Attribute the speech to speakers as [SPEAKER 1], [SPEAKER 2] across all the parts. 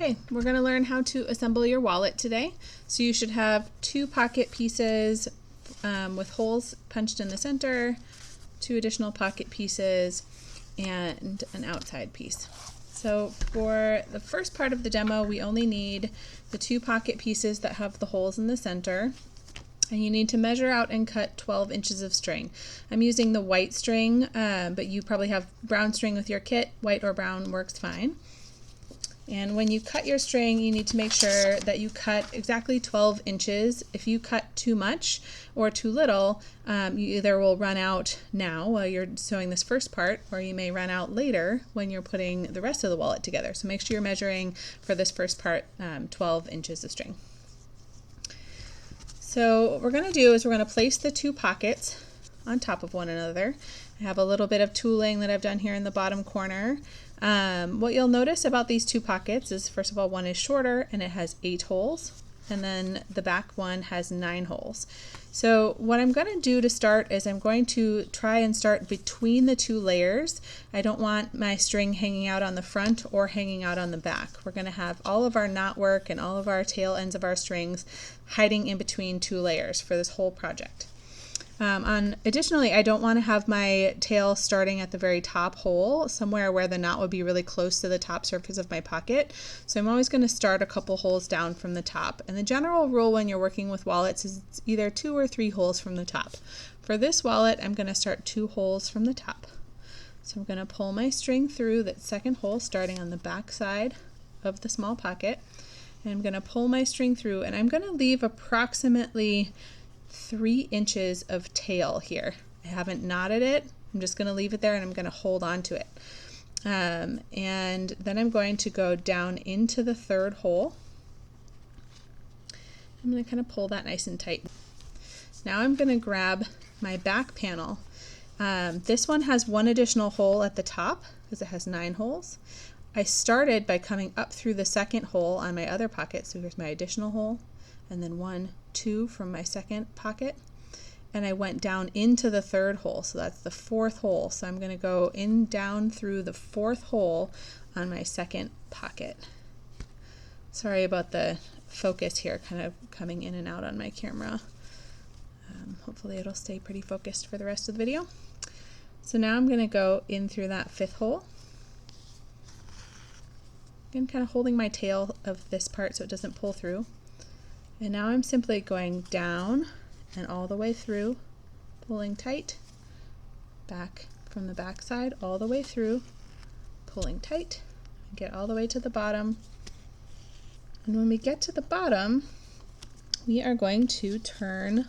[SPEAKER 1] Okay, we're going to learn how to assemble your wallet today. So you should have two pocket pieces with holes punched in the center, two additional pocket pieces, and an outside piece. So for the first part of the demo, we only need the two pocket pieces that have the holes in the center. And you need to measure out and cut 12 inches of string. I'm using the white string, but you probably have brown string with your kit. White or brown works fine. And when you cut your string, you need to make sure that you cut exactly 12 inches. If you cut too much or too little, you either will run out now while you're sewing this first part, or you may run out later when you're putting the rest of the wallet together. So make sure you're measuring for this first part 12 inches of string. So what we're going to do is we're going to place the two pockets on top of one another. I have a little bit of tooling that I've done here in the bottom corner. What you'll notice about these two pockets is, first of all, one is shorter and it has 8 holes, and then the back one has 9 holes. So what I'm going to do to start is I'm going to try and start between the two layers. I don't want my string hanging out on the front or hanging out on the back. We're going to have all of our knot work and all of our tail ends of our strings hiding in between two layers for this whole project. Additionally, I don't want to have my tail starting at the very top hole, somewhere where the knot would be really close to the top surface of my pocket. So I'm always going to start a couple holes down from the top. And the general rule when you're working with wallets is it's either 2 or 3 holes from the top. For this wallet, I'm going to start 2 holes from the top. So I'm going to pull my string through that second hole starting on the back side of the small pocket. And I'm going to pull my string through, and I'm going to leave approximately 3 inches of tail here. I haven't knotted it. I'm just going to leave it there and I'm going to hold on to it. And then I'm going to go down into the third hole. I'm going to kind of pull that nice and tight. Now I'm going to grab my back panel. This one has 1 additional hole at the top because it has 9 holes. I started by coming up through the second hole on my other pocket. So here's my additional hole, and then 1, 2 from my second pocket, and I went down into the third hole, so that's the 4th hole. So I'm going to go in down through the 4th hole on my second pocket. Sorry about the focus here, kind of coming in and out on my camera. Hopefully it'll stay pretty focused for the rest of the video. So now I'm going to go in through that 5th hole. Again, kind of holding my tail of this part so it doesn't pull through. And now I'm simply going down and all the way through, pulling tight, back from the back side all the way through, pulling tight, and get all the way to the bottom. And when we get to the bottom, we are going to turn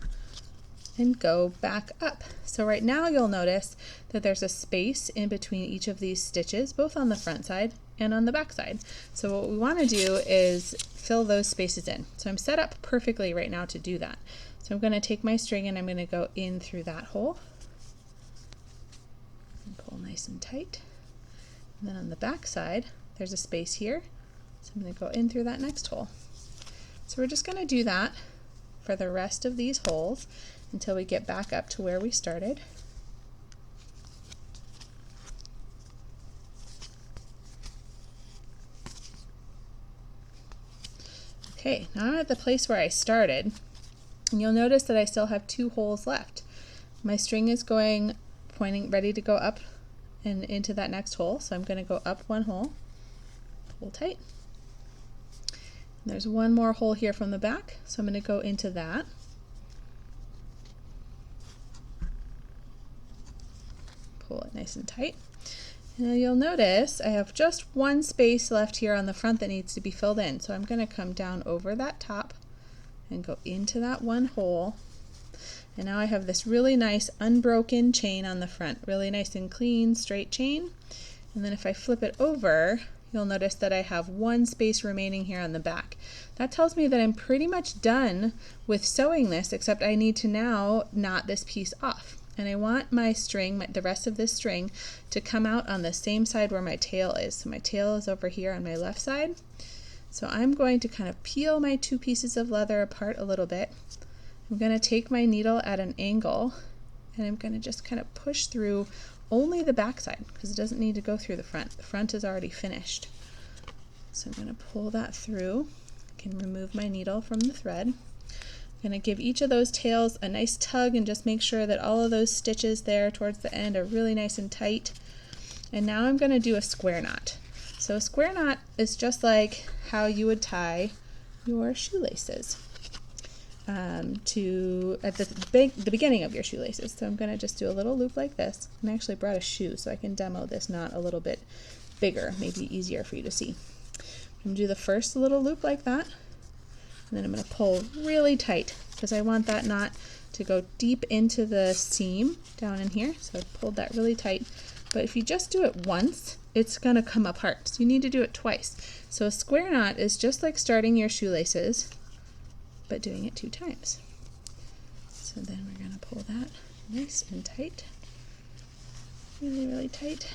[SPEAKER 1] and go back up. So right now you'll notice that there's a space in between each of these stitches, both on the front side and on the back side. So what we want to do is fill those spaces in. So I'm set up perfectly right now to do that. So I'm going to take my string and I'm going to go in through that hole and pull nice and tight. And then on the back side, there's a space here. So I'm going to go in through that next hole. So we're just going to do that for the rest of these holes until we get back up to where we started. Okay, now I'm at the place where I started, and you'll notice that I still have 2 holes left. My string is pointing ready to go up and into that next hole, so I'm going to go up 1 hole, pull tight. And there's 1 more hole here from the back, so I'm going to go into that. Pull it nice and tight. Now you'll notice I have just 1 space left here on the front that needs to be filled in. So I'm going to come down over that top and go into that 1 hole. And now I have this really nice unbroken chain on the front, really nice and clean, straight chain. And then if I flip it over, you'll notice that I have 1 space remaining here on the back. That tells me that I'm pretty much done with sewing this, except I need to now knot this piece off. And I want my string, the rest of this string, to come out on the same side where my tail is. So my tail is over here on my left side. So I'm going to kind of peel my 2 pieces of leather apart a little bit. I'm going to take my needle at an angle, and I'm going to just kind of push through only the back side, because it doesn't need to go through the front. The front is already finished. So I'm going to pull that through. I can remove my needle from the thread. I'm going to give each of those tails a nice tug and just make sure that all of those stitches there towards the end are really nice and tight. And now I'm going to do a square knot. So a square knot is just like how you would tie your shoelaces at the beginning of your shoelaces. So I'm going to just do a little loop like this. And I actually brought a shoe so I can demo this knot a little bit bigger, maybe easier for you to see. I'm going to do the first little loop like that, and then I'm going to pull really tight because I want that knot to go deep into the seam down in here. So I pulled that really tight. But if you just do it once, it's going to come apart. So you need to do it twice. So a square knot is just like starting your shoelaces, but doing it 2 times. So then we're going to pull that nice and tight, really, really tight.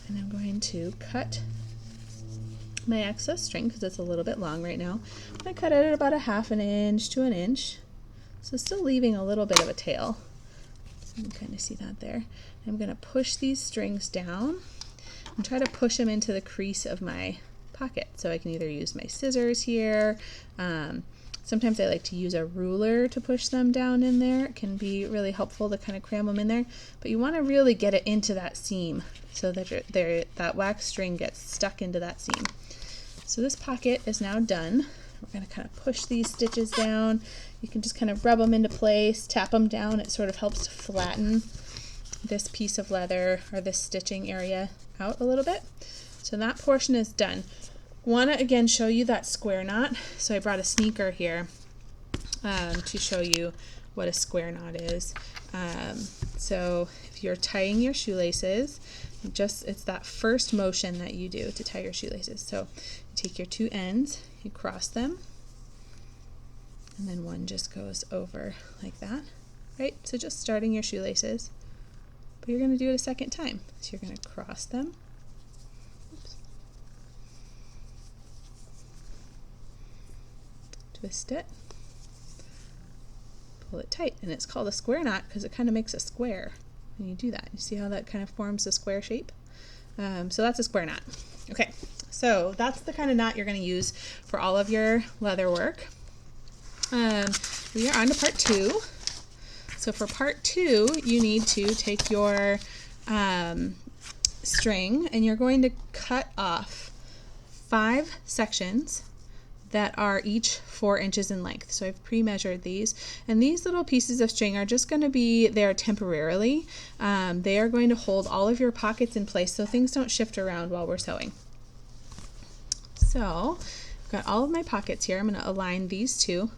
[SPEAKER 1] And I'm going to cut my excess string because it's a little bit long right now. I cut it at about 1/2 inch to 1 inch. So still leaving a little bit of a tail. So you can kind of see that there. I'm going to push these strings down and try to push them into the crease of my pocket. So I can either use my scissors here. Sometimes I like to use a ruler to push them down in there. It can be really helpful to kind of cram them in there. But you want to really get it into that seam so that that wax string gets stuck into that seam. So this pocket is now done. We're going to kind of push these stitches down. You can just kind of rub them into place, tap them down. It sort of helps to flatten this piece of leather or this stitching area out a little bit. So that portion is done. Want to again show you that square knot. So I brought a sneaker here to show you what a square knot is. So if you're tying your shoelaces, it's that first motion that you do to tie your shoelaces. So you take your 2 ends, you cross them, and then one just goes over like that, right? So just starting your shoelaces, but you're going to do it a second time. So you're going to cross them. Oops. Twist it, pull it tight, and it's called a square knot because it kind of makes a square when you do that. You see how that kind of forms a square shape? So that's a square knot. Okay, so that's the kind of knot you're going to use for all of your leather work. We are on to part 2. So for part 2, you need to take your string and you're going to cut off 5 sections that are each 4 inches in length. So I've pre-measured these, and these little pieces of string are just going to be there temporarily. They are going to hold all of your pockets in place so things don't shift around while we're sewing. So I've got all of my pockets here. I'm going to align these two.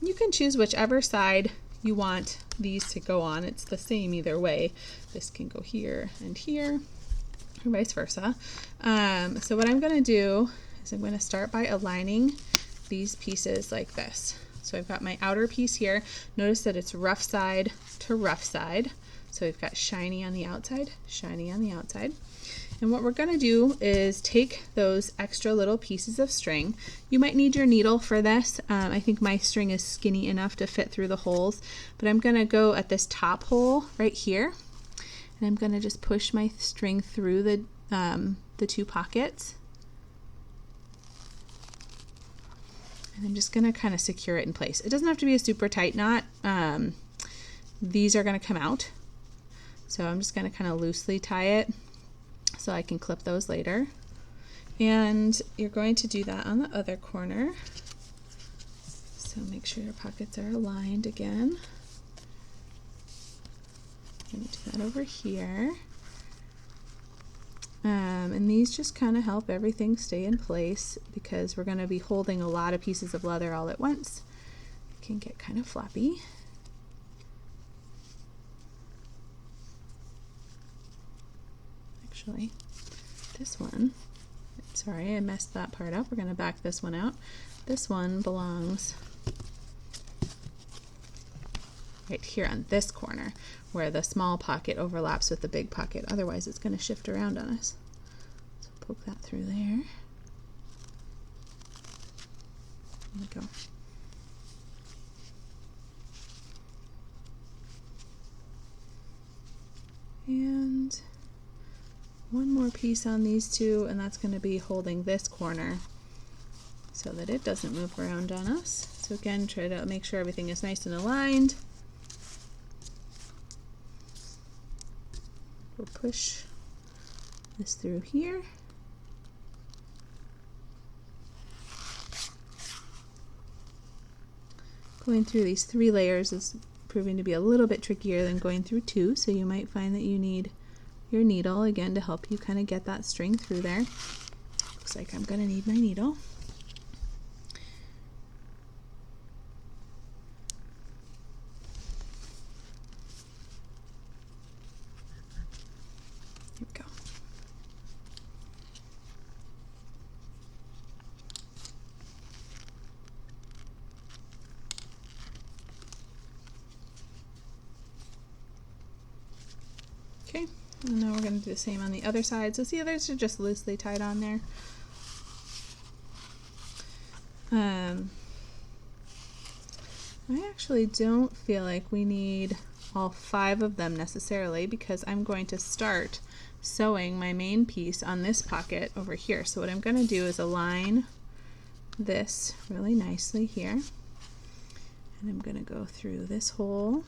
[SPEAKER 1] You can choose whichever side you want these to go on. It's the same either way. This can go here and here, or vice versa. So what I'm going to do is I'm going to start by aligning these pieces like this. So I've got my outer piece here. Notice that it's rough side to rough side. So we've got shiny on the outside, shiny on the outside. And what we're going to do is take those extra little pieces of string. You might need your needle for this. I think my string is skinny enough to fit through the holes, but I'm going to go at this top hole right here, and I'm going to just push my string through the 2 pockets. And I'm just going to kind of secure it in place. It doesn't have to be a super tight knot. These are going to come out. So I'm just going to kind of loosely tie it so I can clip those later. And you're going to do that on the other corner. So make sure your pockets are aligned again. I'm going to do that over here. And these just kind of help everything stay in place because we're going to be holding a lot of pieces of leather all at once. It can get kind of floppy. Actually, this one, sorry, I messed that part up. We're going to back this one out. This one belongs right here on this corner where the small pocket overlaps with the big pocket. Otherwise, it's going to shift around on us. So poke that through there. There we go. And one more piece on these two, and that's going to be holding this corner so that it doesn't move around on us. So again, try to make sure everything is nice and aligned. We'll push this through here. Going through these 3 layers is proving to be a little bit trickier than going through 2, so you might find that you need your needle again to help you kind of get that string through there. Looks like I'm going to need my needle. Here we go. Okay, and now we're going to do the same on the other side. So see, others are just loosely tied on there. I actually don't feel like we need all 5 of them necessarily, because I'm going to start sewing my main piece on this pocket over here. So what I'm going to do is align this really nicely here, and I'm going to go through this hole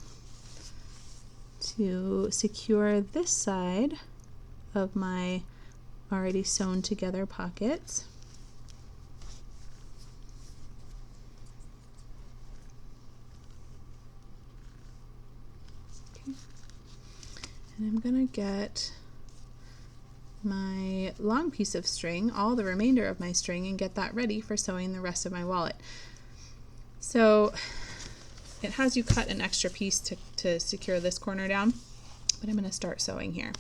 [SPEAKER 1] to secure this side of my already sewn together pockets. Okay. And I'm gonna get my long piece of string, all the remainder of my string, and get that ready for sewing the rest of my wallet. So it has you cut an extra piece to secure this corner down, but I'm going to start sewing here.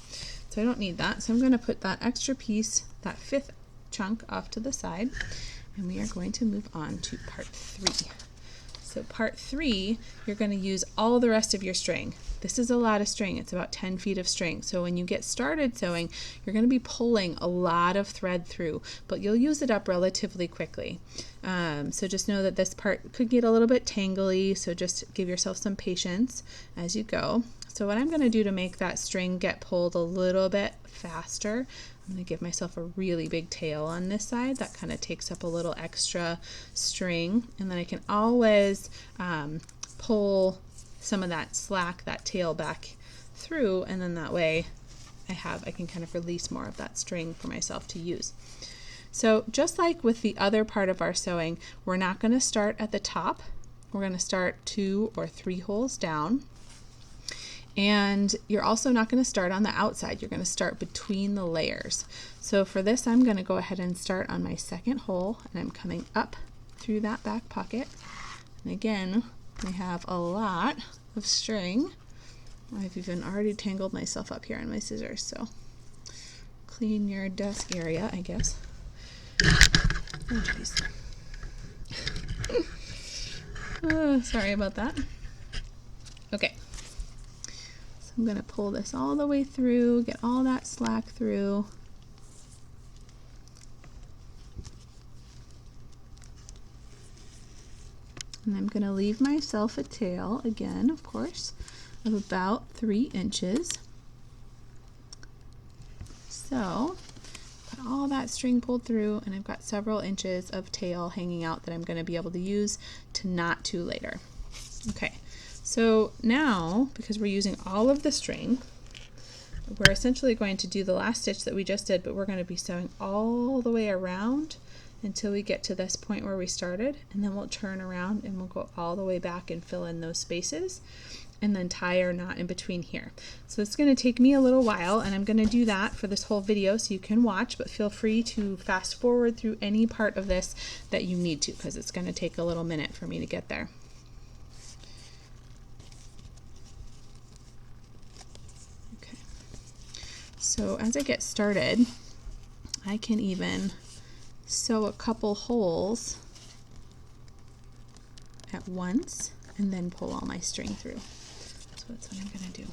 [SPEAKER 1] So I don't need that, so I'm going to put that extra piece, that 5th chunk, off to the side, and we are going to move on to part 3. So part 3, you're going to use all the rest of your string. This is a lot of string. It's about 10 feet of string. So when you get started sewing, you're going to be pulling a lot of thread through, but you'll use it up relatively quickly. So just know that this part could get a little bit tangly, so just give yourself some patience as you go. So what I'm going to do to make that string get pulled a little bit faster, I'm going to give myself a really big tail on this side that kind of takes up a little extra string, and then I can always pull some of that slack, that tail, back through, and then that way I can kind of release more of that string for myself to use. So just like with the other part of our sewing, we're not going to start at the top. We're going to start 2 or 3 holes down. And you're also not going to start on the outside. You're going to start between the layers. So for this, I'm going to go ahead and start on my 2nd hole, and I'm coming up through that back pocket. And again, we have a lot of string. I've even already tangled myself up here on my scissors, so clean your desk area, I guess. Oh, geez. Sorry about that. Okay. So I'm going to pull this all the way through, get all that slack through. And I'm going to leave myself a tail, again, of course, of about 3 inches. So, got all that string pulled through, and I've got several inches of tail hanging out that I'm going to be able to use to knot to later. Okay, so now, because we're using all of the string, we're essentially going to do the last stitch that we just did, but we're going to be sewing all the way around until we get to this point where we started, and then we'll turn around and we'll go all the way back and fill in those spaces and then tie our knot in between here. So it's going to take me a little while, and I'm going to do that for this whole video so you can watch, but feel free to fast forward through any part of this that you need to, because it's going to take a little minute for me to get there. Okay, so as I get started, I can even sew a couple holes at once and then pull all my string through. So that's what I'm going to do.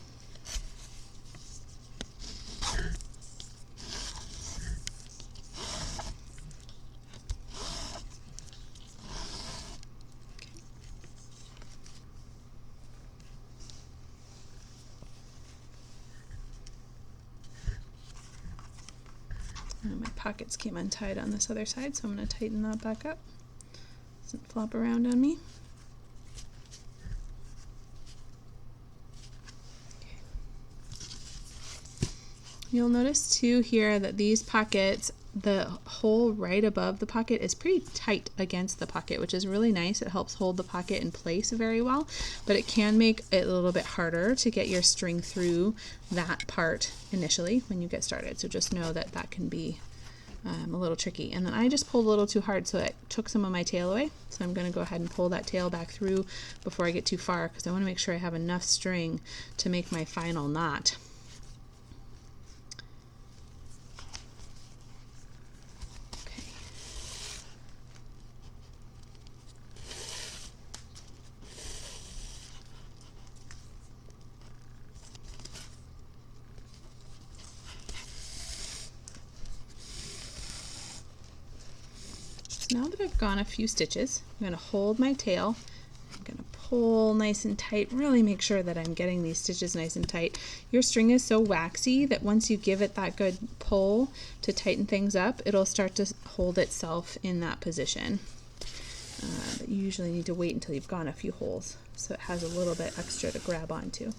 [SPEAKER 1] pockets came untied on this other side, so I'm going to tighten that back up. Doesn't flop around on me. You'll notice too here that these pockets, the hole right above the pocket is pretty tight against the pocket, which is really nice. It helps hold the pocket in place very well, but it can make it a little bit harder to get your string through that part initially when you get started. So just know that that can be a little tricky. And then I just pulled a little too hard, so it took some of my tail away. So I'm going to go ahead and pull that tail back through before I get too far, because I want to make sure I have enough string to make my final knot. Now that I've gone a few stitches, I'm going to hold my tail. I'm going to pull nice and tight, really make sure that I'm getting these stitches nice and tight. Your string is so waxy that once you give it that good pull to tighten things up, it'll start to hold itself in that position. But you usually need to wait until you've gone a few holes so it has a little bit extra to grab onto.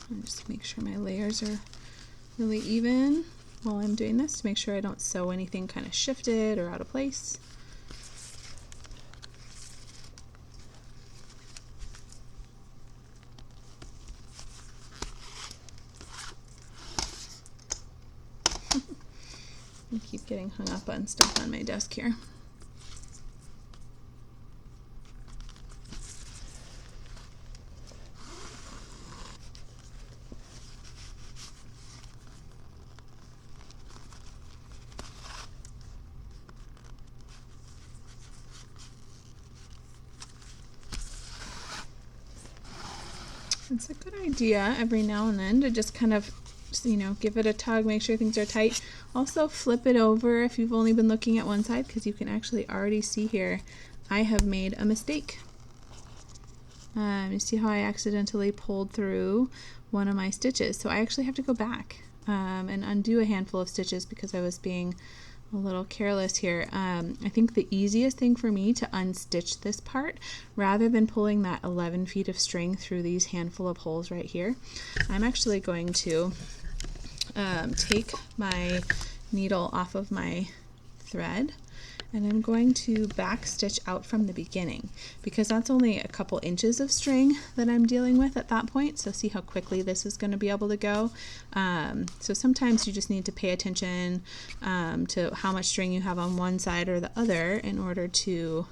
[SPEAKER 1] And just make sure my layers are really even while I'm doing this, to make sure I don't sew anything kind of shifted or out of place. I keep getting hung up on stuff on my desk here. It's a good idea every now and then to just kind of, you know, give it a tug, make sure things are tight. Also flip it over if you've only been looking at one side, because you can actually already see here I have made a mistake. You see how I accidentally pulled through one of my stitches, so I actually have to go back and undo a handful of stitches because I was being a little careless here. I think the easiest thing for me to unstitch this part, rather than pulling that 11 feet of string through these handful of holes right here, I'm actually going to take my needle off of my thread, and I'm going to back stitch out from the beginning, because that's only a couple inches of string that I'm dealing with at that point. So see how quickly this is going to be able to go. So sometimes you just need to pay attention to how much string you have on one side or the other in order to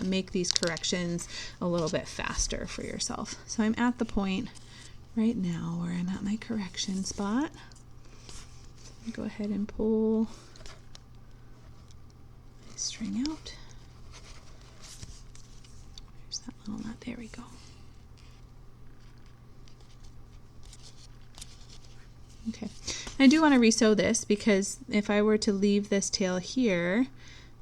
[SPEAKER 1] make these corrections a little bit faster for yourself. So I'm at the point right now where I'm at my correction spot. Go ahead and pull string out. There's that little knot. There we go. Okay. I do want to resew this, because if I were to leave this tail here,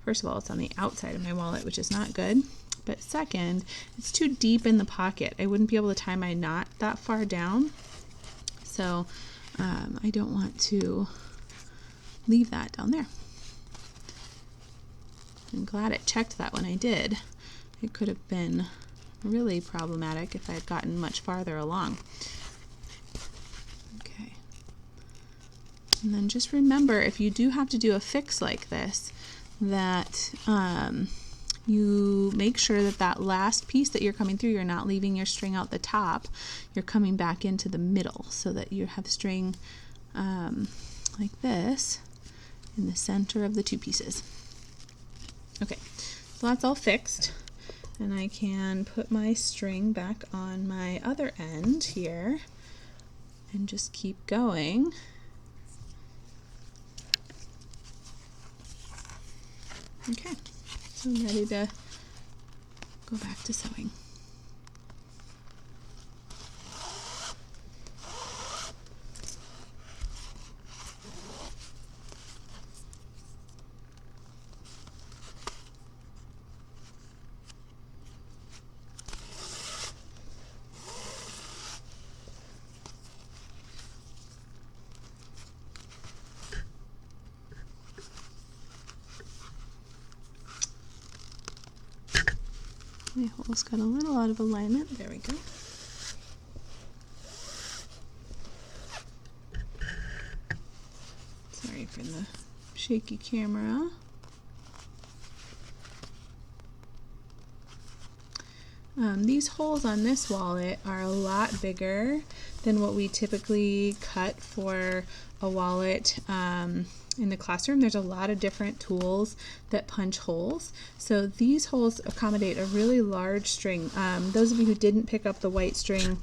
[SPEAKER 1] first of all, it's on the outside of my wallet, which is not good. But second, it's too deep in the pocket. I wouldn't be able to tie my knot that far down. So I don't want to leave that down there. I'm glad it checked that when I did. It could have been really problematic if I had gotten much farther along. Okay. And then just remember, if you do have to do a fix like this, that you make sure that that last piece that you're coming through, you're not leaving your string out the top, you're coming back into the middle so that you have string like this in the center of the two pieces. Okay, so that's all fixed, and I can put my string back on my other end here and just keep going. Okay, so I'm ready to go back to sewing. My hole's got a little out of alignment. There we go. Sorry for the shaky camera. These holes on this wallet are a lot bigger than what we typically cut for a wallet in the classroom. There's a lot of different tools that punch holes. So these holes accommodate a really large string. Those of you who didn't pick up the white string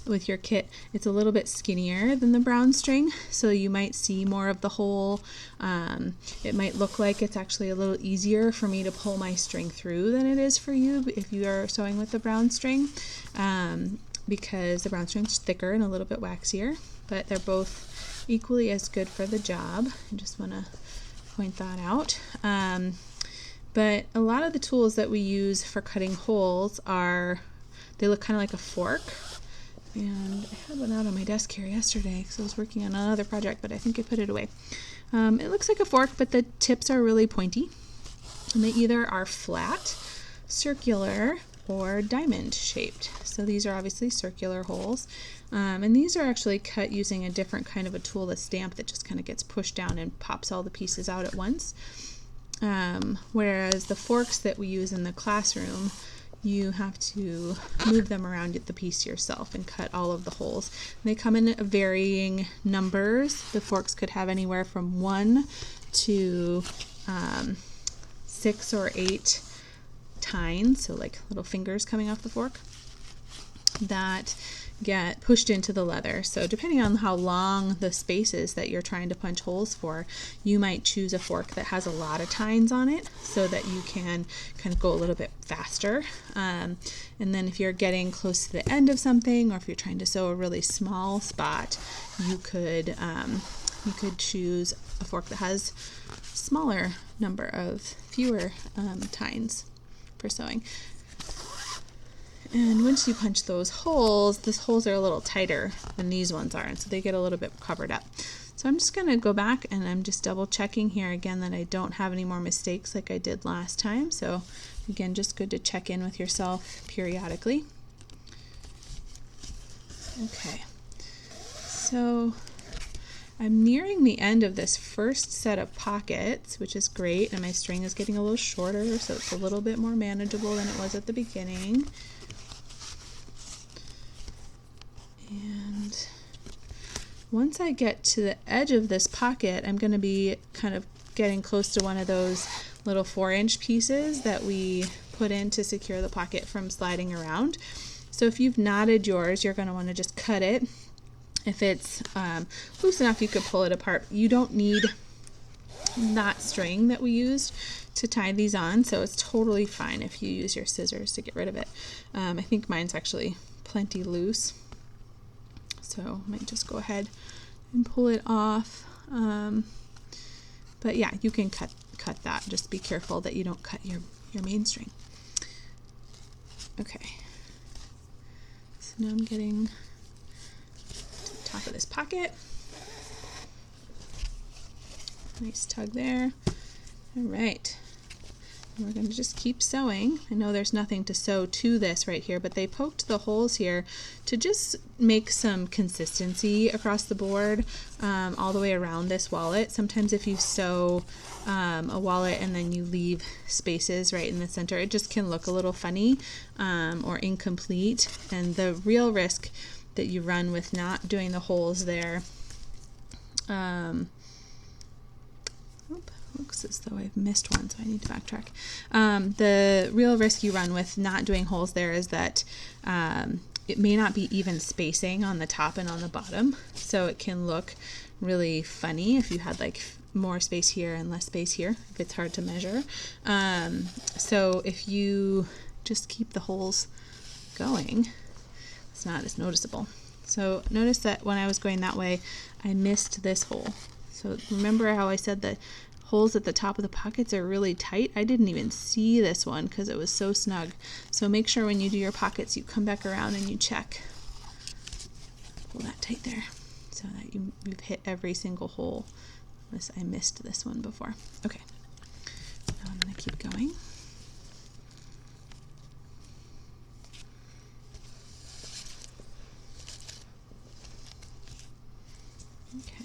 [SPEAKER 1] with your kit, it's a little bit skinnier than the brown string, so you might see more of the hole. It might look like it's actually a little easier for me to pull my string through than it is for you if you are sewing with the brown string, because the brown string's thicker and a little bit waxier, but they're both equally as good for the job. I just want to point that out. But a lot of the tools that we use for cutting holes they look kind of like a fork, and I had one out on my desk here yesterday because I was working on another project, but I think I put it away. It looks like a fork, but the tips are really pointy, and they either are flat, circular, or diamond shaped. So these are obviously circular holes, and these are actually cut using a different kind of a tool, the stamp that just kind of gets pushed down and pops all the pieces out at once. Whereas the forks that we use in the classroom, you have to move them around the piece yourself and cut all of the holes. They come in varying numbers. The forks could have anywhere from 1 to 6 or 8 tines, so like little fingers coming off the fork, that get pushed into the leather. So depending on how long the space is that you're trying to punch holes for, you might choose a fork that has a lot of tines on it so that you can kind of go a little bit faster. And then if you're getting close to the end of something, or if you're trying to sew a really small spot, you could choose a fork that has smaller number of fewer tines for sewing. And once you punch those holes are a little tighter than these ones are, and so they get a little bit covered up. So I'm just going to go back and I'm just double checking here again that I don't have any more mistakes like I did last time. So again, just good to check in with yourself periodically. Okay, so I'm nearing the end of this first set of pockets, which is great, and my string is getting a little shorter, so it's a little bit more manageable than it was at the beginning. And once I get to the edge of this pocket, I'm going to be kind of getting close to one of those little 4-inch pieces that we put in to secure the pocket from sliding around. So if you've knotted yours, you're going to want to just cut it. If it's loose enough, you could pull it apart. You don't need that string that we used to tie these on, so it's totally fine if you use your scissors to get rid of it. I think mine's actually plenty loose, so I might just go ahead and pull it off. But yeah, you can cut that. Just be careful that you don't cut your main string. Okay, so now I'm getting to the top of this pocket. Nice tug there. All right, We're going to just keep sewing. I know there's nothing to sew to this right here, but they poked the holes here to just make some consistency across the board all the way around this wallet. Sometimes if you sew a wallet and then you leave spaces right in the center, it just can look a little funny or incomplete. And the real risk that you run with not doing the holes there, looks as though I've missed one, so I need to backtrack. The real risk you run with not doing holes there is that it may not be even spacing on the top and on the bottom, so it can look really funny if you had like more space here and less space here, if it's hard to measure. So if you just keep the holes going, it's not as noticeable. So notice that when I was going that way, I missed this hole. So remember how I said that holes at the top of the pockets are really tight? I didn't even see this one because it was so snug. So make sure when you do your pockets, you come back around and you check. Pull that tight there so that you've hit every single hole. Unless I missed this one before. Okay, now I'm going to keep going. Okay.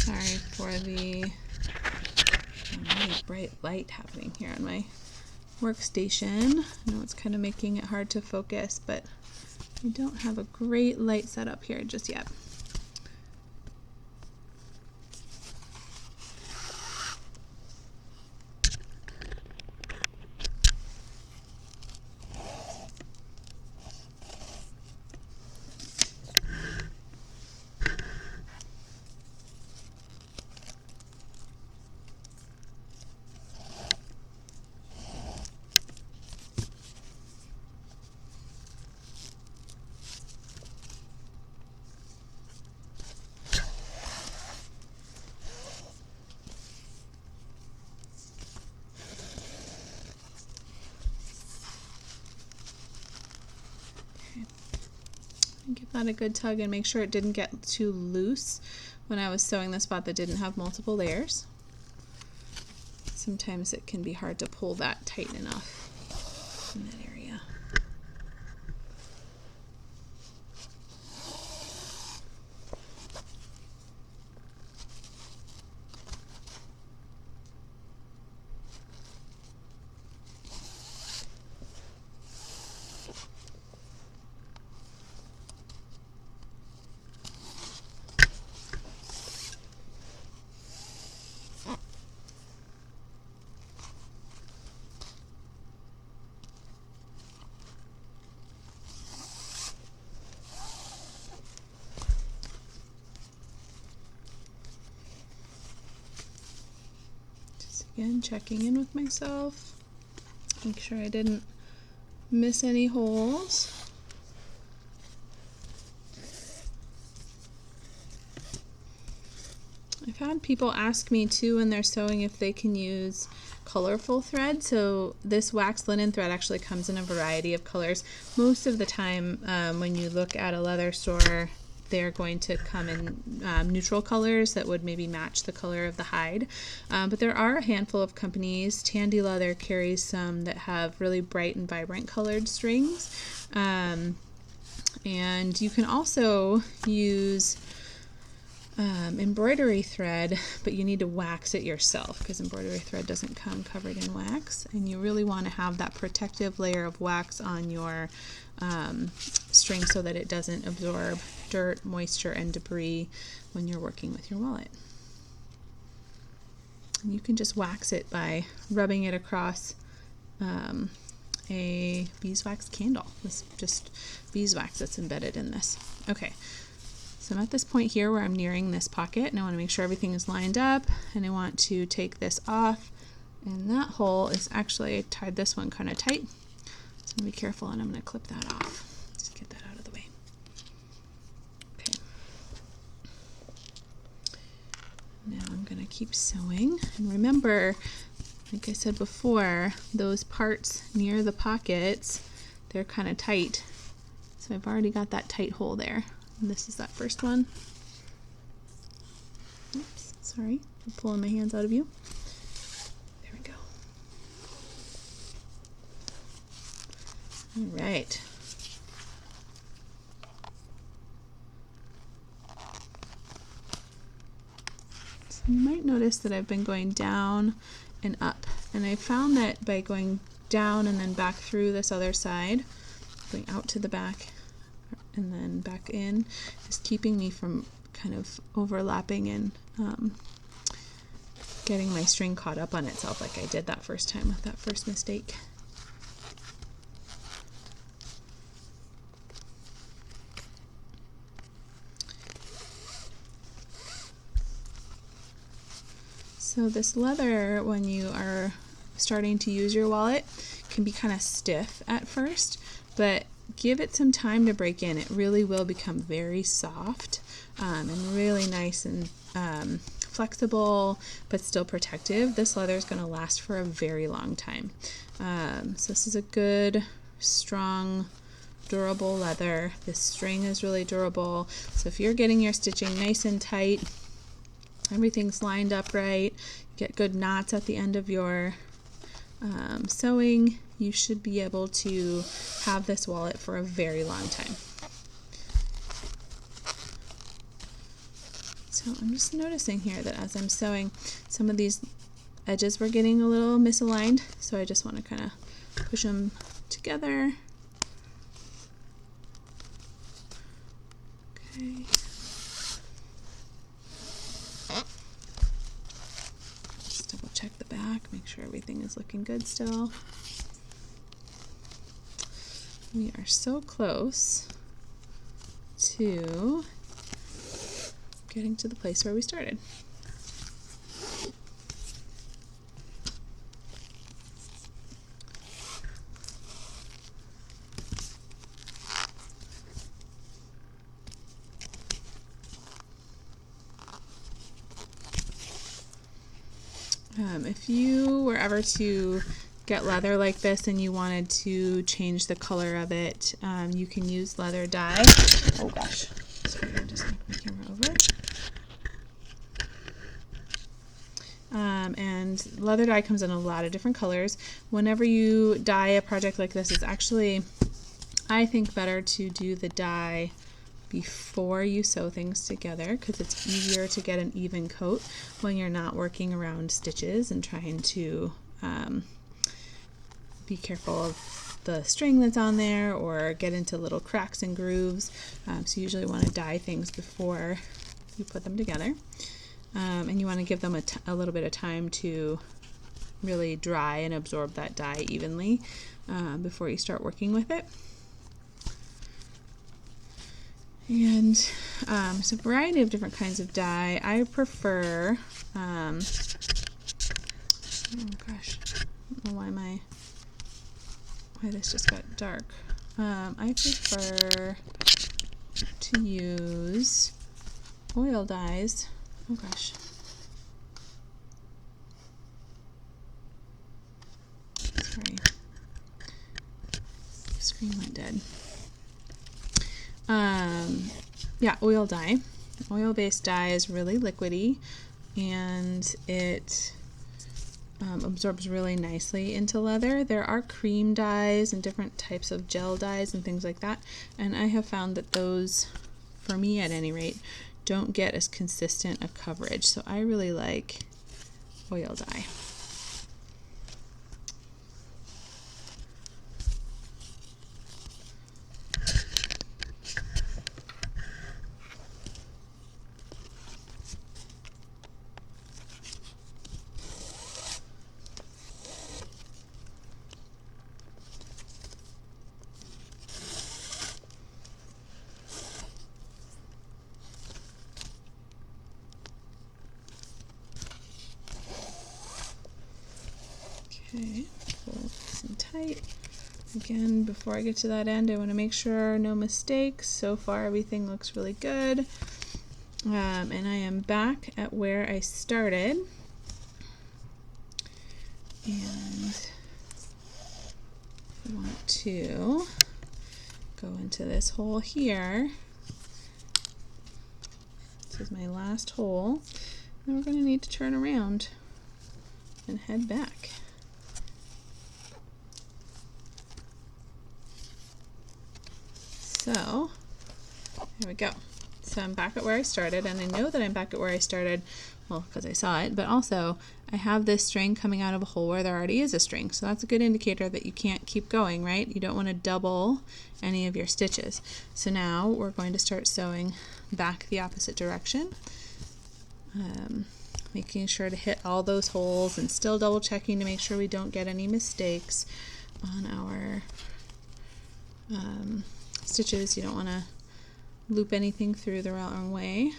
[SPEAKER 1] Sorry for the really bright light happening here on my workstation. I know it's kind of making it hard to focus, but I don't have a great light setup here just yet. Give that a good tug and make sure it didn't get too loose when I was sewing the spot that didn't have multiple layers. Sometimes it can be hard to pull that tight enough in that area. Again, checking in with myself, make sure I didn't miss any holes. I've had people ask me too when they're sewing if they can use colorful thread. So this wax linen thread actually comes in a variety of colors. Most of the time when you look at a leather store, they're going to come in neutral colors that would maybe match the color of the hide. But there are a handful of companies. Tandy Leather carries some that have really bright and vibrant colored strings. And you can also use embroidery thread, but you need to wax it yourself because embroidery thread doesn't come covered in wax. And you really want to have that protective layer of wax on your string so that it doesn't absorb dirt, moisture, and debris when you're working with your wallet. And you can just wax it by rubbing it across a beeswax candle. This is just beeswax that's embedded in this. Okay, so I'm at this point here where I'm nearing this pocket, and I want to make sure everything is lined up, and I want to take this off, and that hole is actually, I tied this one kind of tight, so I'm going to be careful, and I'm going to clip that off. Just get that out of the way. Okay. Now I'm going to keep sewing, and remember, like I said before, those parts near the pockets, they're kind of tight. So I've already got that tight hole there. And this is that first one. Oops, sorry, I'm pulling my hands out of you. There we go. All right. So you might notice that I've been going down and up, and I found that by going down and then back through this other side, going out to the back and then back in, is keeping me from kind of overlapping and getting my string caught up on itself like I did that first time with that first mistake. So this leather, when you are starting to use your wallet, can be kind of stiff at first, but give it some time to break in. It really will become very soft and really nice and flexible, but still protective. This leather is going to last for a very long time. So this is a good, strong, durable leather. This string is really durable. So if you're getting your stitching nice and tight, everything's lined up right, you get good knots at the end of your sewing, you should be able to have this wallet for a very long time. So I'm just noticing here that as I'm sewing, some of these edges were getting a little misaligned, so I just want to kind of push them together. Okay. Just double check the back, make sure everything is looking good still. We are so close to getting to the place where we started. If you were ever to get leather like this and you wanted to change the color of it, you can use leather dye. Oh gosh, sorry, I just knocked my camera over. And leather dye comes in a lot of different colors. Whenever you dye a project like this, it's actually, I think, better to do the dye before you sew things together, because it's easier to get an even coat when you're not working around stitches and trying to be careful of the string that's on there or get into little cracks and grooves. So you usually want to dye things before you put them together. And you want to give them a little bit of time to really dry and absorb that dye evenly before you start working with it. And there's a variety of different kinds of dye. I prefer, oh gosh, I don't know why this just got dark. I prefer to use oil dyes. Oh gosh. Sorry. The screen went dead. Yeah, oil dye. Oil-based dye is really liquidy, and it absorbs really nicely into leather. There are cream dyes and different types of gel dyes and things like that, and I have found that those, for me at any rate, don't get as consistent a coverage. So I really like oil dye. Okay, pull this in tight. Again, before I get to that end, I want to make sure no mistakes. So far, everything looks really good. And I am back at where I started. And I want to go into this hole here. This is my last hole. And we're going to need to turn around and head back. So, there we go. So I'm back at where I started, and I know that I'm back at where I started, well, because I saw it, but also I have this string coming out of a hole where there already is a string. So that's a good indicator that you can't keep going, right? You don't want to double any of your stitches. So now we're going to start sewing back the opposite direction. Making sure to hit all those holes and still double checking to make sure we don't get any mistakes on our stitches. You don't want to loop anything through the wrong way.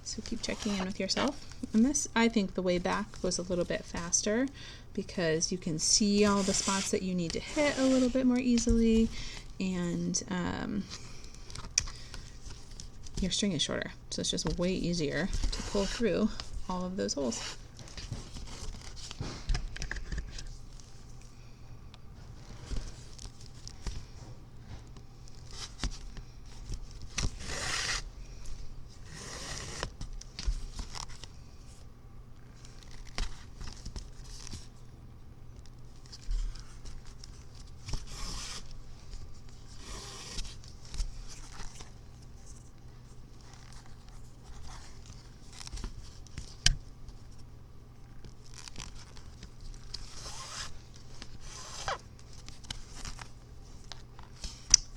[SPEAKER 1] So keep checking in with yourself. And this, I think the way back was a little bit faster because you can see all the spots that you need to hit a little bit more easily, and your string is shorter, so it's just way easier to pull through all of those holes.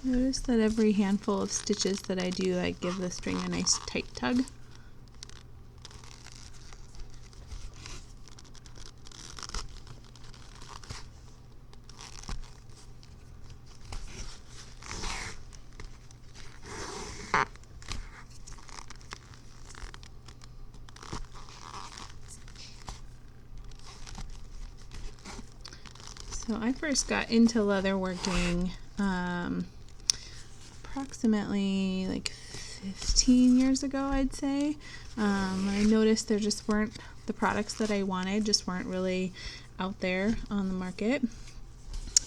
[SPEAKER 1] Notice that every handful of stitches that I do, I give the string a nice tight tug. So I first got into leather working approximately like 15 years ago, I'd say. I noticed there just weren't, the products that I wanted just weren't really out there on the market.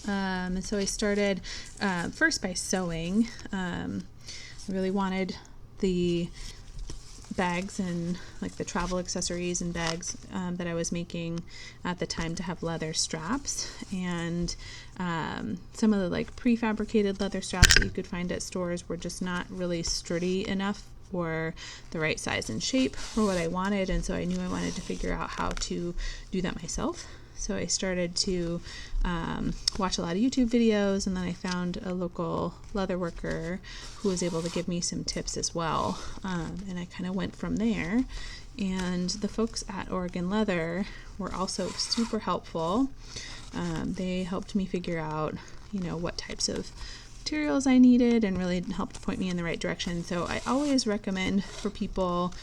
[SPEAKER 1] And so I started first by sewing. I really wanted the bags and like the travel accessories and bags that I was making at the time to have leather straps, and some of the like prefabricated leather straps that you could find at stores were just not really sturdy enough for the right size and shape for what I wanted, and so I knew I wanted to figure out how to do that myself. So I started to watch a lot of YouTube videos, and then I found a local leather worker who was able to give me some tips as well. And I kind of went from there. And the folks at Oregon Leather were also super helpful. They helped me figure out, what types of materials I needed and really helped point me in the right direction. So I always recommend for people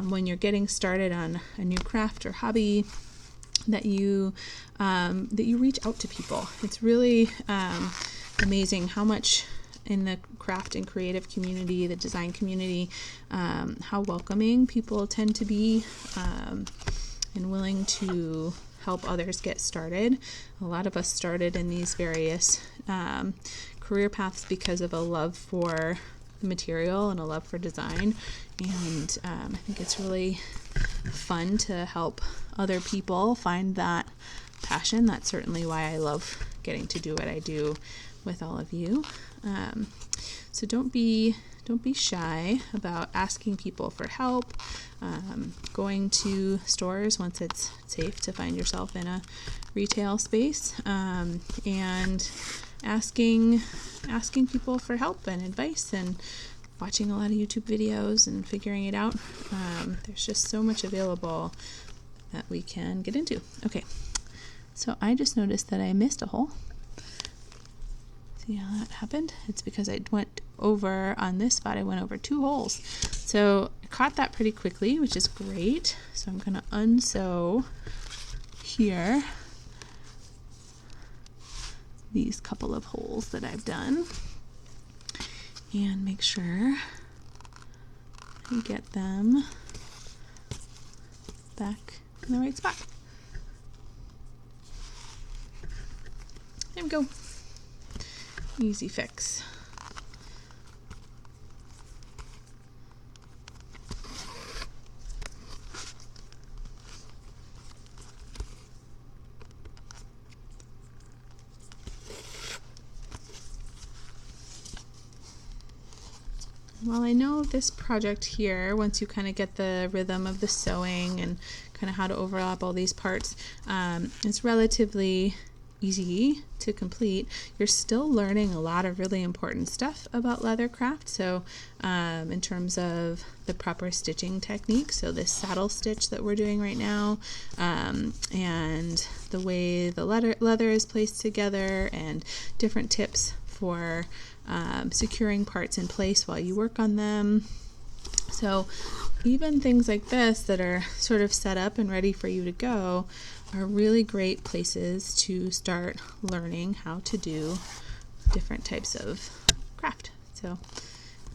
[SPEAKER 1] when you're getting started on a new craft or hobby, that you reach out to people. It's really amazing how much in the craft and creative community, the design community, how welcoming people tend to be and willing to help others get started. A lot of us started in these various career paths because of a love for the material and a love for design, and I think it's really fun to help other people find that passion. That's certainly why I love getting to do what I do with all of you. So don't be shy about asking people for help, going to stores once it's safe to find yourself in a retail space, and asking people for help and advice, and watching a lot of YouTube videos and figuring it out. There's just so much available that we can get into. Okay, so I just noticed that I missed a hole. See how that happened? It's because I went over on this spot, I went over 2 holes. So I caught that pretty quickly, which is great. So I'm going to unsew here these couple of holes that I've done and make sure I get them back in the right spot. There we go. Easy fix. Well, I know this project here, once you kind of get the rhythm of the sewing and kind of how to overlap all these parts, it's relatively easy to complete. You're still learning a lot of really important stuff about leather craft. So in terms of the proper stitching technique, so this saddle stitch that we're doing right now, and the way the leather is placed together, and different tips for securing parts in place while you work on them. So even things like this that are sort of set up and ready for you to go are really great places to start learning how to do different types of craft. So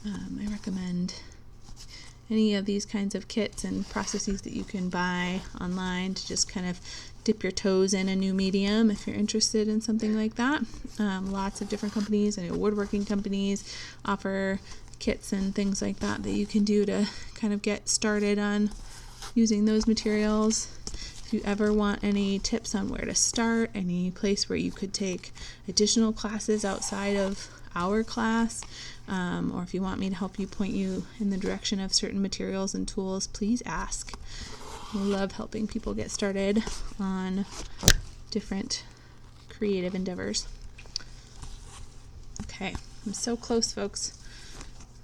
[SPEAKER 1] I recommend any of these kinds of kits and processes that you can buy online to just kind of dip your toes in a new medium if you're interested in something like that. Lots of different companies, I know woodworking companies offer kits and things like that that you can do to kind of get started on using those materials. If you ever want any tips on where to start, any place where you could take additional classes outside of our class, or if you want me to help you point you in the direction of certain materials and tools, please ask. I love helping people get started on different creative endeavors. Okay, I'm so close, folks.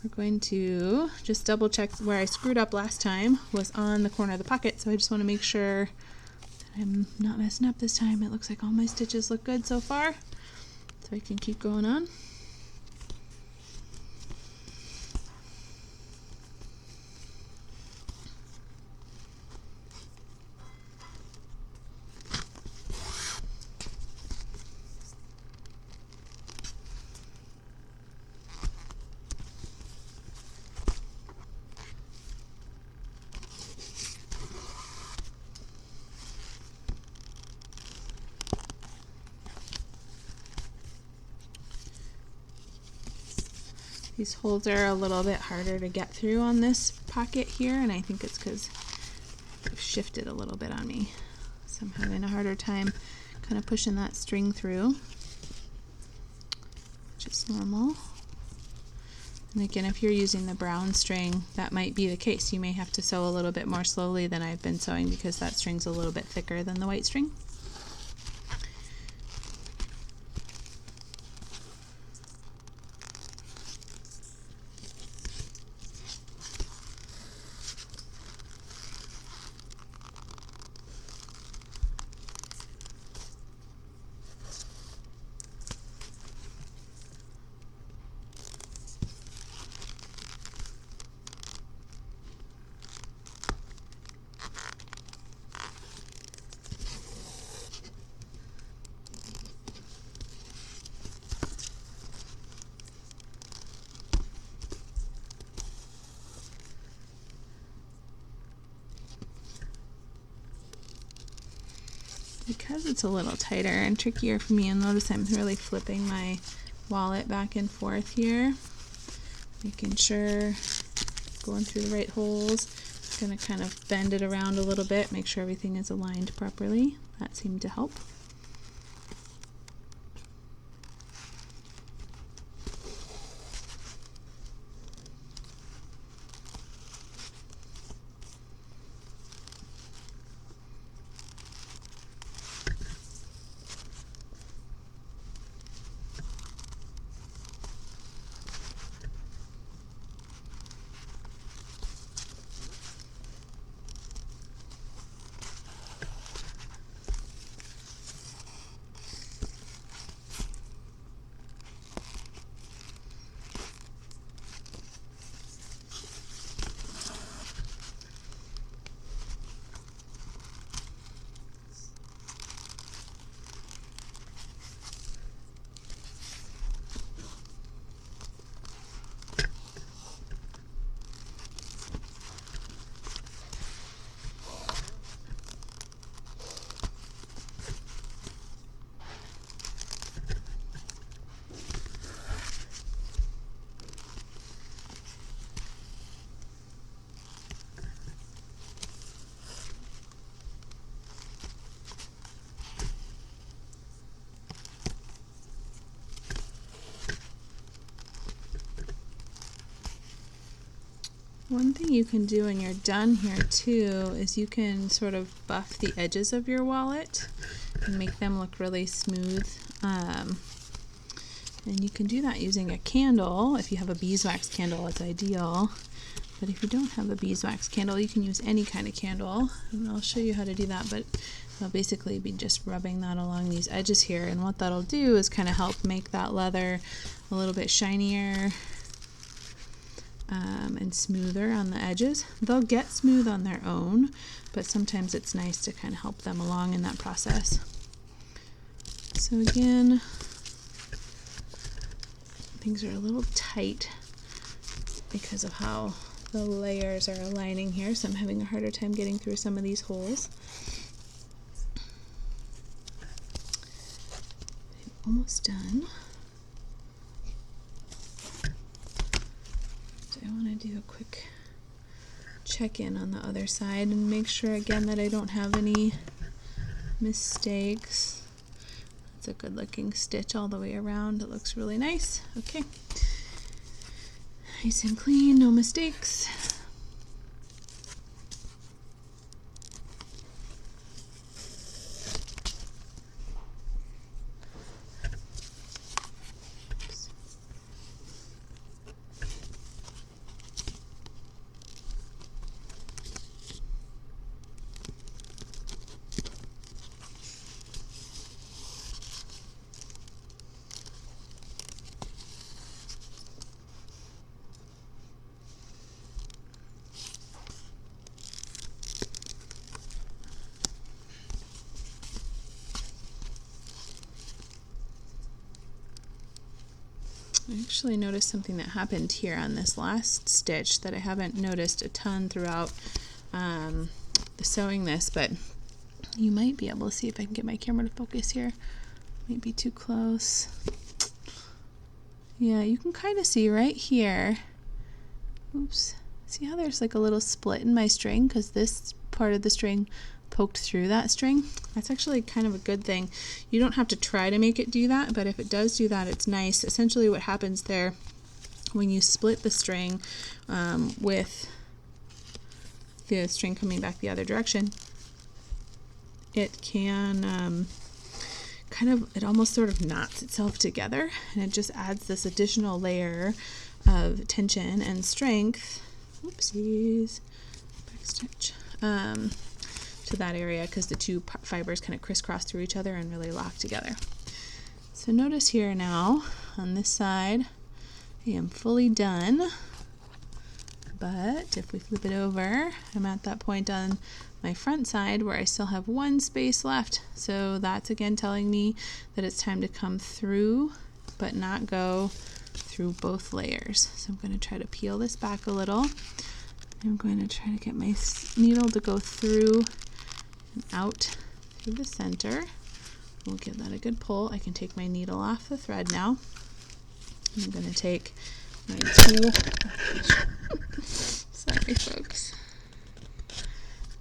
[SPEAKER 1] We're going to just double check where I screwed up last time was on the corner of the pocket, so I just want to make sure that I'm not messing up this time. It looks like all my stitches look good so far, so I can keep going on. These holes are a little bit harder to get through on this pocket here, and I think it's because they've shifted a little bit on me. So I'm having a harder time kind of pushing that string through, which is normal. And again, if you're using the brown string, that might be the case. You may have to sew a little bit more slowly than I've been sewing because that string's a little bit thicker than the white string. Because it's a little tighter and trickier for me, and notice I'm really flipping my wallet back and forth here, making sure going through the right holes. I'm going to kind of bend it around a little bit, make sure everything is aligned properly. That seemed to help. One thing you can do when you're done here too is you can sort of buff the edges of your wallet and make them look really smooth. And you can do that using a candle. If you have a beeswax candle, it's ideal. But if you don't have a beeswax candle, you can use any kind of candle. And I'll show you how to do that, but I'll basically be just rubbing that along these edges here. And what that'll do is kind of help make that leather a little bit shinier and smoother on the edges. They'll get smooth on their own, but sometimes it's nice to kind of help them along in that process. So again, things are a little tight because of how the layers are aligning here, so I'm having a harder time getting through some of these holes. I'm almost done. So I want to do a quick check-in on the other side and make sure again that I don't have any mistakes. That's a good looking stitch all the way around. It looks really nice. Okay. Nice and clean, no mistakes. I actually noticed something that happened here on this last stitch that I haven't noticed a ton throughout the sewing this, but you might be able to see if I can get my camera to focus here. Might be too close. Yeah, you can kind of see right here. Oops. See how there's like a little split in my string because this part of the string poked through that string? That's actually kind of a good thing. You don't have to try to make it do that, but if it does do that, it's nice. Essentially what happens there when you split the string with the string coming back the other direction, it can it almost sort of knots itself together, and it just adds this additional layer of tension and strength. Oopsies. Backstitch. To that area because the two fibers kind of crisscross through each other and really lock together. So notice here now on this side I am fully done, but if we flip it over, I'm at that point on my front side where I still have one space left. So that's again telling me that it's time to come through but not go through both layers. So I'm going to try to peel this back a little. I'm going to try to get my needle to go through and out through the center. We'll give that a good pull. I can take my needle off the thread now. I'm going to take my two, sorry folks,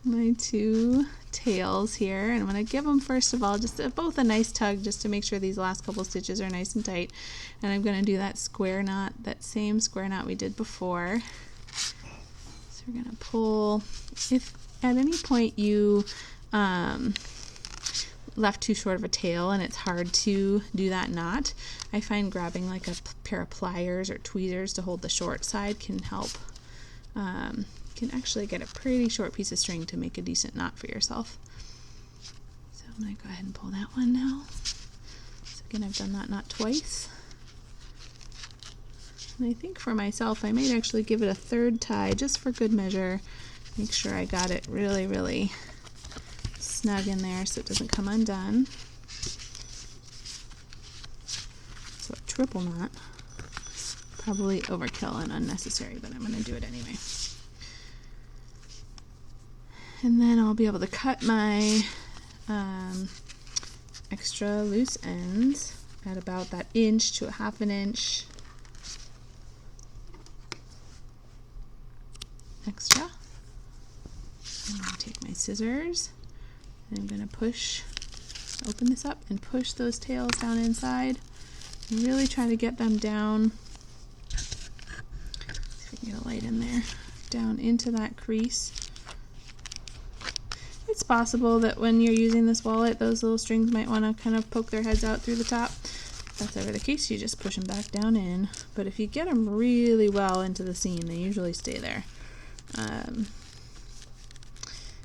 [SPEAKER 1] my two tails here, and I'm going to give them first of all just both a nice tug just to make sure these last couple stitches are nice and tight. And I'm going to do that square knot, that same square knot we did before. So we're going to pull. If at any point you left too short of a tail and it's hard to do that knot, I find grabbing like a pair of pliers or tweezers to hold the short side can help. Can actually get a pretty short piece of string to make a decent knot for yourself. So I'm going to go ahead and pull that one now. So again, I've done that knot twice. And I think for myself, I might actually give it a third tie just for good measure. Make sure I got it really, really snug in there so it doesn't come undone. So a triple knot, probably overkill and unnecessary, but I'm going to do it anyway. And then I'll be able to cut my extra loose ends at about that inch to a half an inch extra. I'm going to take my scissors and I'm going to open this up and push those tails down inside and really try to get them down. See if I can get a light in there. down into that crease. It's possible that when you're using this wallet, those little strings might want to kind of poke their heads out through the top. If that's ever the case, you just push them back down in. But if you get them really well into the seam, they usually stay there.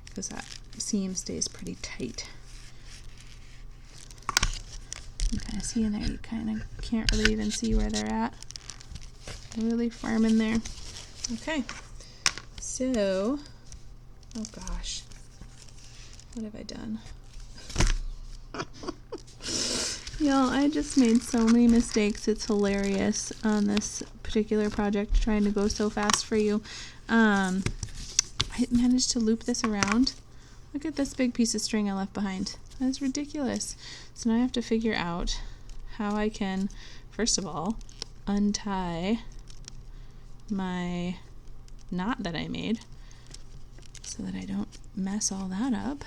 [SPEAKER 1] Because that seam stays pretty tight. You kind of see in there, you kind of can't really even see where they're at. They're really firm in there. Okay, so, oh gosh, what have I done? Y'all, I just made so many mistakes. It's hilarious on this particular project, trying to go so fast for you. I managed to loop this around. Look at this big piece of string I left behind. That's ridiculous. So now I have to figure out how I can, first of all, untie my knot that I made so that I don't mess all that up.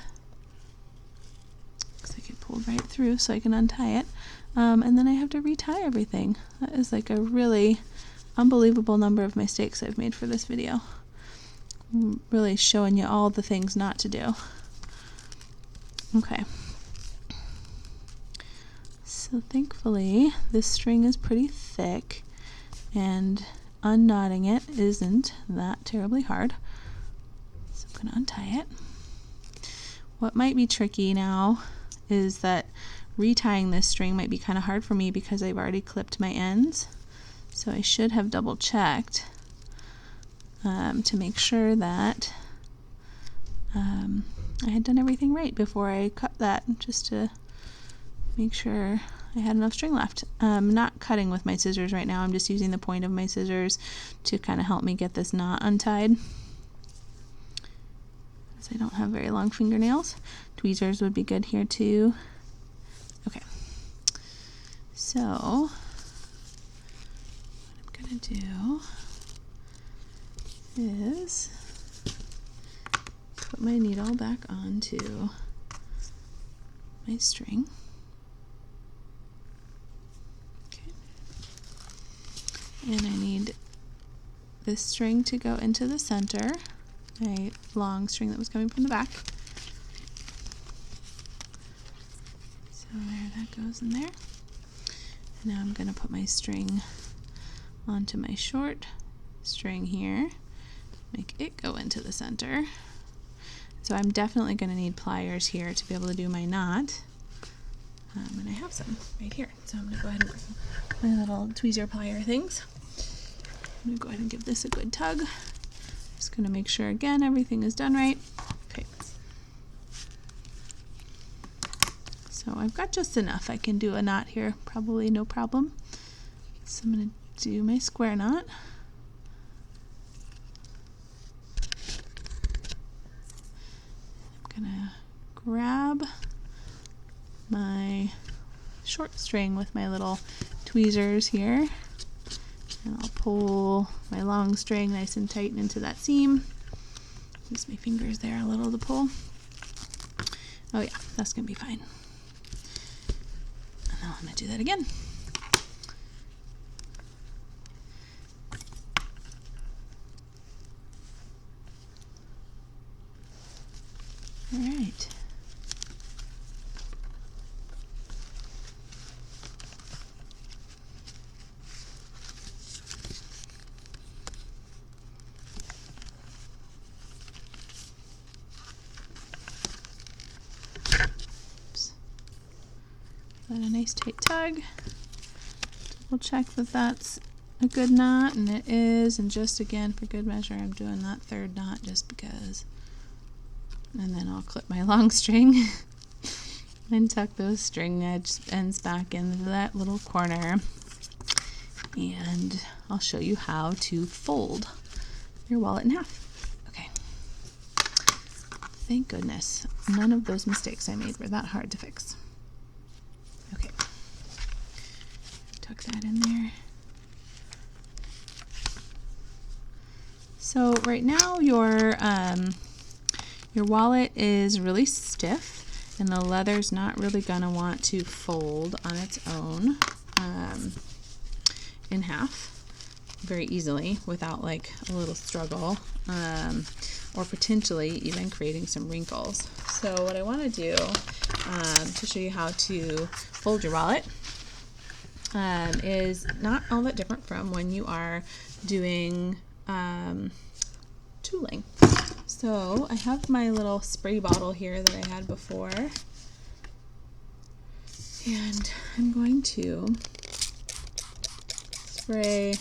[SPEAKER 1] Looks like it pulled right through, so I can untie it. And then I have to retie everything. That is like a really unbelievable number of mistakes I've made for this video. I'm really showing you all the things not to do. Okay. So thankfully, this string is pretty thick, and unknotting it isn't that terribly hard. So I'm going to untie it. What might be tricky now is that retying this string might be kind of hard for me because I've already clipped my ends. So I should have double checked to make sure that I had done everything right before I cut that, just to make sure I had enough string left. I'm not cutting with my scissors right now. I'm just using the point of my scissors to kind of help me get this knot untied, because I don't have very long fingernails. Tweezers would be good here too. Okay, so what I'm gonna do is put my needle back onto my string. Okay. And I need this string to go into the center, my long string that was coming from the back. So there that goes in there. And now I'm going to put my string onto my short string here, make it go into the center. So I'm definitely going to need pliers here to be able to do my knot. And I have some right here. So I'm going to go ahead and grab my little tweezer plier things. I'm going to go ahead and give this a good tug. Just going to make sure again everything is done right. Okay. So I've got just enough. I can do a knot here, probably no problem. So I'm going to do my square knot. Gonna grab my short string with my little tweezers here, and I'll pull my long string nice and tight into that seam. Use my fingers there a little to pull. Oh yeah, that's gonna be fine. And now I'm gonna do that again. All right. Oops. Got a nice tight tug. Double check that that's a good knot, and it is. And just again, for good measure, I'm doing that third knot just because. And then I'll clip my long string and tuck those string ends back into that little corner. And I'll show you how to fold your wallet in half. Okay. Thank goodness none of those mistakes I made were that hard to fix. Okay. Tuck that in there. So right now your wallet is really stiff, and the leather's not really gonna want to fold on its own in half. very easily without like a little struggle, or potentially even creating some wrinkles. So what I want to do to show you how to fold your wallet is not all that different from when you are doing tooling. So I have my little spray bottle here that I had before, and I'm going to spray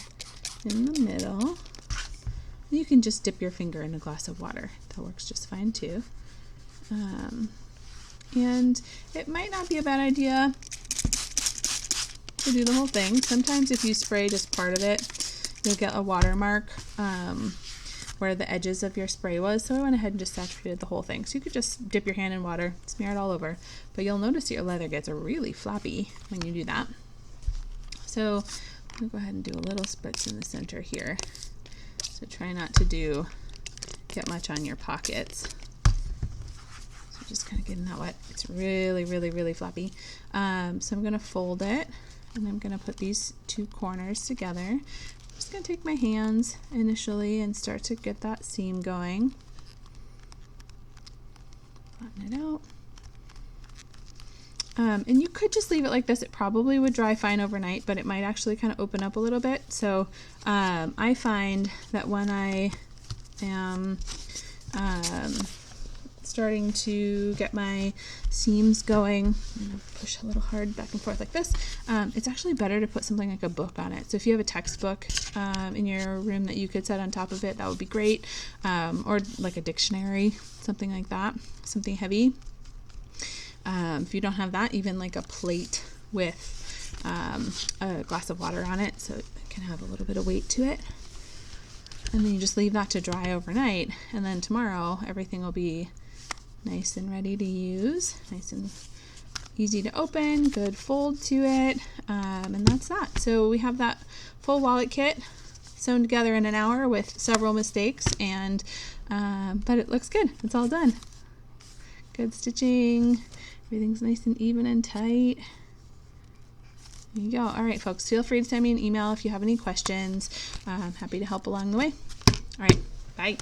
[SPEAKER 1] in the middle. You can just dip your finger in a glass of water. That works just fine too. And it might not be a bad idea to do the whole thing. Sometimes if you spray just part of it, you'll get a watermark where the edges of your spray was. So I went ahead and just saturated the whole thing. So you could just dip your hand in water, smear it all over, but you'll notice your leather gets really floppy when you do that. So I'll go ahead and do a little spritz in the center here. So try not to get much on your pockets. So just kind of getting that wet. It's really, really, really floppy. So I'm going to fold it, and I'm going to put these two corners together. I'm just going to take my hands initially and start to get that seam going. Flatten it out. And you could just leave it like this. It probably would dry fine overnight, but it might actually kind of open up a little bit. So I find that when I am starting to get my seams going, I'm going to push a little hard back and forth like this, it's actually better to put something like a book on it. So if you have a textbook in your room that you could set on top of it, that would be great. Or like a dictionary, something like that, something heavy. If you don't have that, even like a plate with a glass of water on it, so it can have a little bit of weight to it. And then you just leave that to dry overnight, and then tomorrow everything will be nice and ready to use, nice and easy to open, good fold to it, and that's that. So we have that full wallet kit sewn together in an hour with several mistakes, and but it looks good. It's all done. Good stitching. Everything's nice and even and tight. There you go. All right, folks, feel free to send me an email if you have any questions. I'm happy to help along the way. All right, bye.